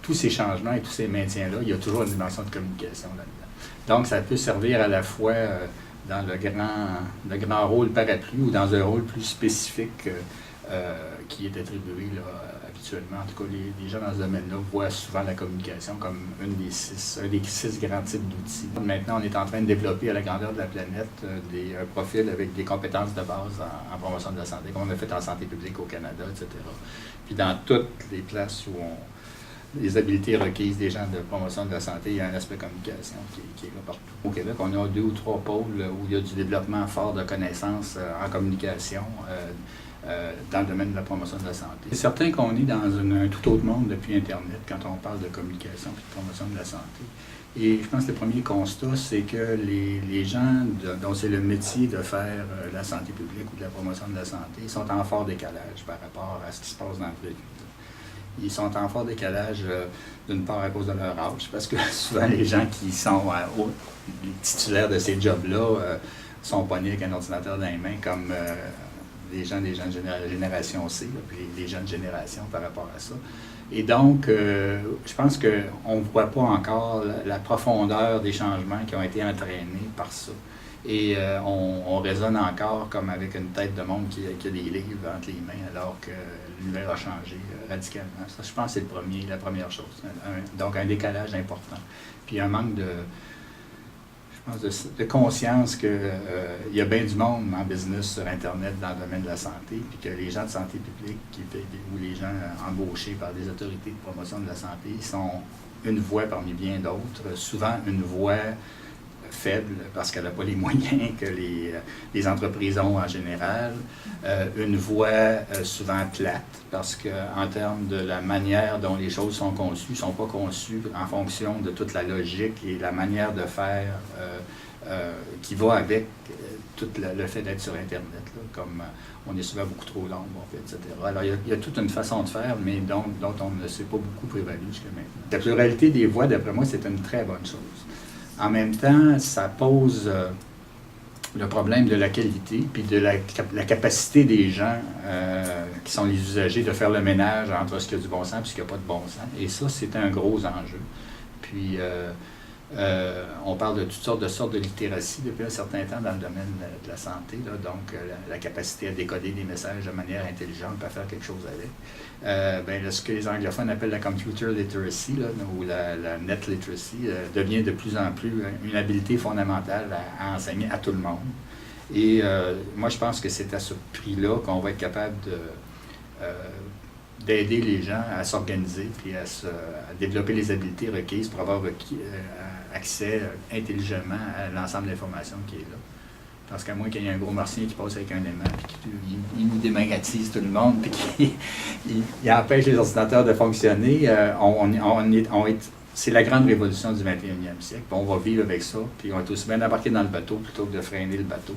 tous ces changements et tous ces maintiens-là, il y a toujours une dimension de communication là-dedans. Donc, ça peut servir à la fois dans le grand rôle parapluie ou dans un rôle plus spécifique qui est attribué là, habituellement. En tout cas, les gens dans ce domaine-là voient souvent la communication comme un des six grands types d'outils. Maintenant, on est en train de développer à la grandeur de la planète un profil avec des compétences de base en promotion de la santé, comme on a fait en santé publique au Canada, etc. Puis dans toutes les places où les habiletés requises des gens de promotion de la santé, il y a un aspect communication qui est là partout. Au Québec, on a 2 ou 3 pôles où il y a du développement fort de connaissances en communication dans le domaine de la promotion de la santé. C'est certain qu'on est dans un tout autre monde depuis Internet quand on parle de communication et de promotion de la santé. Et je pense que le premier constat, c'est que les gens dont c'est le métier de faire la santé publique ou de la promotion de la santé sont en fort décalage par rapport à ce qui se passe dans le vrai. Ils sont en fort décalage, d'une part à cause de leur âge, parce que souvent les gens qui sont les titulaires de ces jobs-là sont pognés avec un ordinateur dans les mains, comme les gens de la génération C, là, puis les jeunes générations par rapport à ça. Et donc, je pense qu'on ne voit pas encore la profondeur des changements qui ont été entraînés par ça. Et on raisonne encore comme avec une tête de monde qui a des livres entre les mains, alors que l'univers a changé radicalement. Ça, je pense que c'est la première chose. Donc, un décalage important. Puis un manque de conscience qu'il y a bien du monde en business sur Internet dans le domaine de la santé, puis que les gens de santé publique ou les gens embauchés par des autorités de promotion de la santé sont une voix parmi bien d'autres, souvent une voix faible parce qu'elle n'a pas les moyens que les entreprises ont en général, une voix souvent plate parce qu'en termes de la manière dont les choses sont conçues, ne sont pas conçues en fonction de toute la logique et la manière de faire qui va avec tout le fait d'être sur Internet, là, comme on est souvent beaucoup trop long, etc. Alors, il y a toute une façon de faire, mais dont on ne s'est pas beaucoup prévalu jusqu'à maintenant. La pluralité des voix, d'après moi, c'est une très bonne chose. En même temps, ça pose le problème de la qualité puis de la capacité des gens qui sont les usagers de faire le ménage entre ce qui a du bon sens et ce qui n'a pas de bon sens. Et ça, c'est un gros enjeu. Puis, on parle de toutes sortes de littératie depuis un certain temps dans le domaine de la santé, là, donc la capacité à décoder des messages de manière intelligente pour faire quelque chose avec. Ce que les anglophones appellent la computer literacy là, ou la net literacy devient de plus en plus une habileté fondamentale à enseigner à tout le monde. Et moi, je pense que c'est à ce prix-là qu'on va être capable d'aider les gens à s'organiser et à développer les habiletés requises pour avoir accès intelligemment à l'ensemble de l'information qui est là. Parce qu'à moins qu'il y ait un gros martien qui passe avec un aimant, puis qu'il nous démagnatise tout le monde, puis qu'il empêche les ordinateurs de fonctionner, c'est la grande révolution du 21e siècle. Puis on va vivre avec ça, puis on est aussi bien embarqué dans le bateau plutôt que de freiner le bateau.